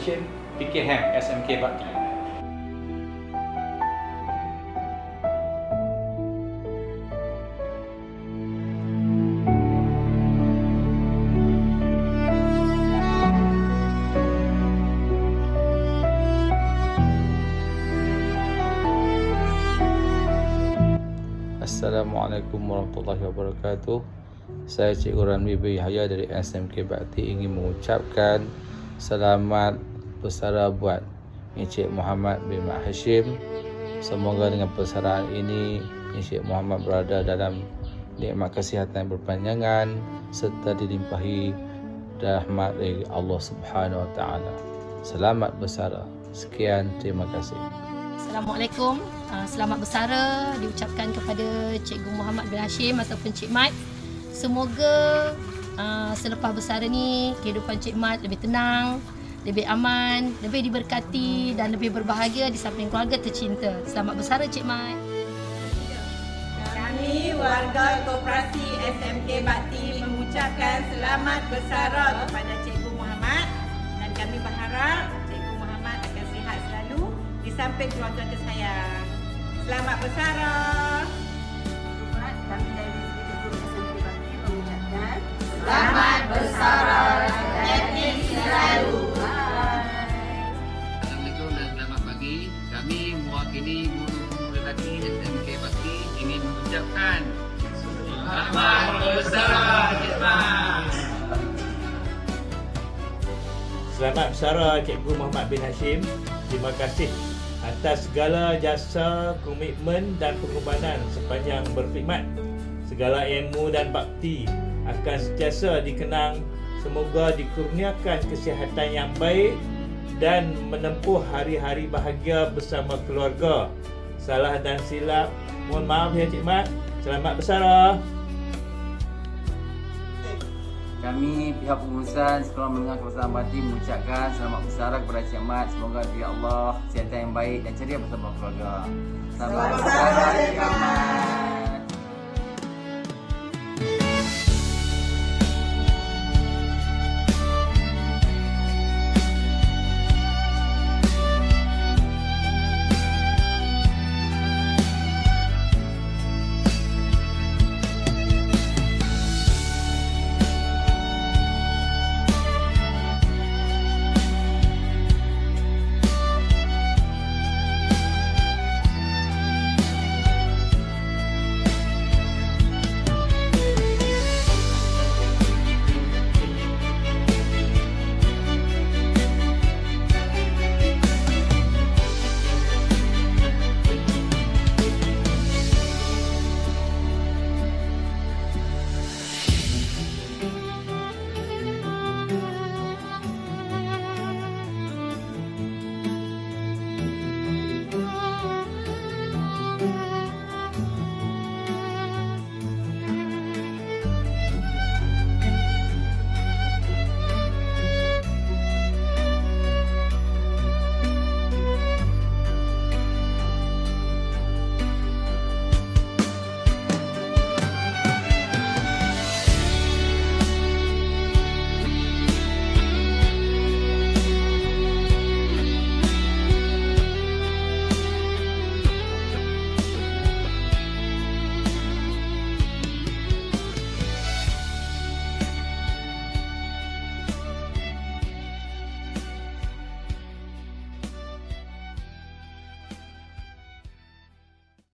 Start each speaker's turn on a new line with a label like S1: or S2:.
S1: Hashim, PKM SMK Bakti.
S2: Assalamualaikum warahmatullahi wabarakatuh. Saya Cikgu Ramli bin Yahya dari SMK Bakti ingin mengucapkan selamat bersara buat Encik Muhammad bin Mat Hashim. Semoga dengan persaraan ini Encik Muhammad berada dalam nikmat kesihatan yang berpanjangan serta dilimpahi rahmat dari Allah Subhanahu Wa Taala. Selamat bersara. Sekian, terima kasih.
S3: Assalamualaikum. Selamat bersara diucapkan kepada Cikgu Muhammad bin Hashim ataupun Cik Mat. Semoga selepas bersara ni kehidupan Cik Mat lebih tenang, lebih aman, lebih diberkati dan lebih berbahagia di samping keluarga tercinta. Selamat bersara Cik Mat.
S4: Kami warga Koperasi SMK Bakti mengucapkan selamat bersara kepada Cikgu Muhammad dan kami berharap Cikgu Muhammad akan sihat selalu di samping keluarga tersayang. Selamat bersara.
S5: Kami dari Guru SMK Bakti mengucapkan
S4: Selamat bersara. Happy selalu.
S6: Assalamualaikum dan selamat pagi. Kami mewakili guru-guru lelaki SMK Bakti ingin mengucapkan selamat bersara Cik Mat.
S7: Selamat bersara Cikgu Muhammad bin Hashim. Terima kasih atas segala jasa, komitmen dan pengorbanan sepanjang berkhidmat. Segala ilmu dan bakti akan sentiasa dikenang. Semoga dikurniakan kesihatan yang baik dan menempuh hari-hari bahagia bersama keluarga. Salah dan silap, mohon maaf ya Cik Mat. Selamat bersara.
S8: Kami pihak pengurusan Sekolah Menengah Kebangsaan Bakti mengucapkan selamat bersara kepada Cik Mat. Semoga diberi Allah kesihatan yang baik dan ceria bersama keluarga. Selamat bersara Cik Mat.